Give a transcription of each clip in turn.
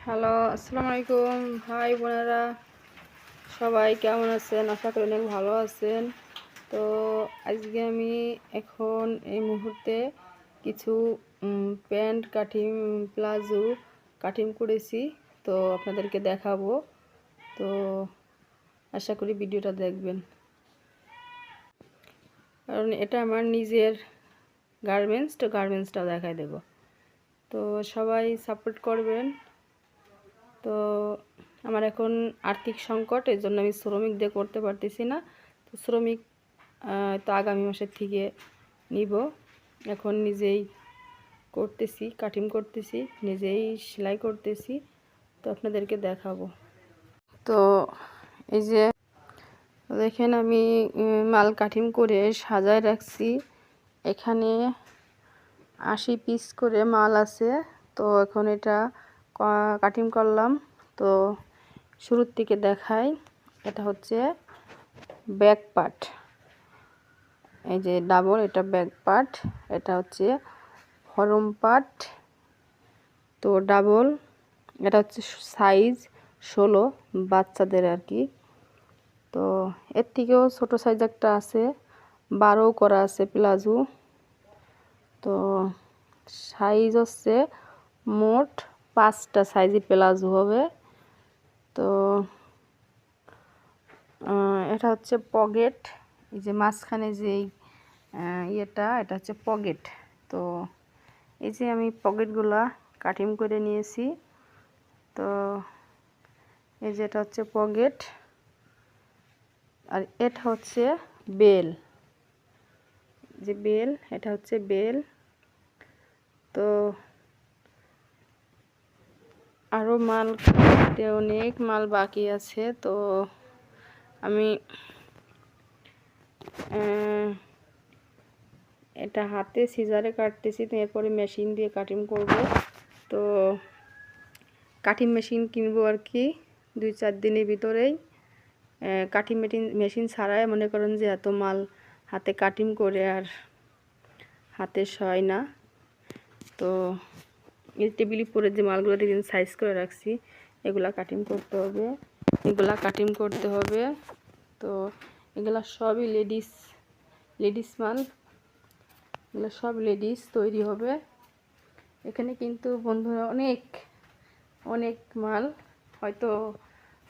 Hello, আসসালামু আলাইকুম ভাই বোনেরা, সবাই কেমন আছেন? আশা করি অনেক ভালো আছেন। তো আজকে আমি এখন এই মুহূর্তে কিছু প্যান্ট কাটিং, প্লাজো কাটিং করেছি, তো আপনাদেরকে দেখাবো। তো আশা করি ভিডিওটা দেখবেন, কারণ এটা আমার নিজের গার্মেন্টস, তো গার্মেন্টসটাও দেখাই দেব। তো সবাই সাপোর্ট করবেন। তো আমার এখন আর্থিক সংকট, এর জন্য আমি শ্রমিক দিয়ে করতে পারতেছি না। তো শ্রমিক তো আগামী মাসের থেকে নিব। এখন নিজেই করতেছি, কাটিং করতেছি, নিজেই সেলাই করতেছি। তো আপনাদেরকে দেখাবো। তো এই যে দেখেন, আমি মাল কাটিং করে সাজায় রাখছি। এখানে 80 পিস করে মাল আছে। তো এখন এটা কাটিং করলাম। তো শুরুর থেকে দেখাই, এটা হচ্ছে ব্যাক পার্ট, এই যে ডাবল, এটা ব্যাক পার্ট, এটা হচ্ছে ফরম পার্ট। তো ডাবল, এটা হচ্ছে সাইজ 16 বাচ্চাদের আর কি। তো এর থেকেও ছোট সাইজ একটা আছে, 12 করা আছে প্লাজো। তো সাইজ হচ্ছে মোট 5টা সাইজের প্লাজো হবে। তো এটা হচ্ছে পকেট, এই যে মাঝখানে যে এটা হচ্ছে পকেট। তো এই যে আমি পকেটগুলা কাটিং করে নিয়েছি। তো এই যে এটা হচ্ছে পকেট, আর এটা হচ্ছে বেল, যে বেল, এটা হচ্ছে বেল। তো আরও মাল কাটতে অনেক মাল বাকি আছে। তো আমি এটা হাতে সিজারে কাটতেছি, তো এরপরে মেশিন দিয়ে কাটিং করব। তো কাটিং মেশিন কিনবো আর কি 2-4 দিনের ভিতরেই। কাটিং মেশিন ছাড়াই মনে করেন যে এত মাল হাতে কাটিং করে আর হাতে সয় না। তো এই টেবিল পরে যে মালগুলো দেখেন সাইজ করে রাখছি, এগুলা কাটিং করতে হবে, এগুলা কাটিং করতে হবে। তো এগুলা সবই লেডিস মাল, এগুলো সব লেডিস তৈরি হবে। এখানে কিন্তু বন্ধুরা অনেক অনেক মাল, হয়তো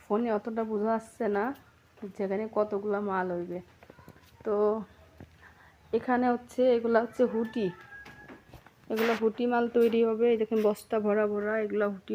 ফোনে অতটা বোঝা যাচ্ছে না যেখানে কতগুলো মাল হইবে। তো এখানে হচ্ছে এগুলা হচ্ছে হুটি, এগুলো হুটি মাল তৈরি হবে। এই দেখেন বস্তা ভরা ভরা এগুলো হুটি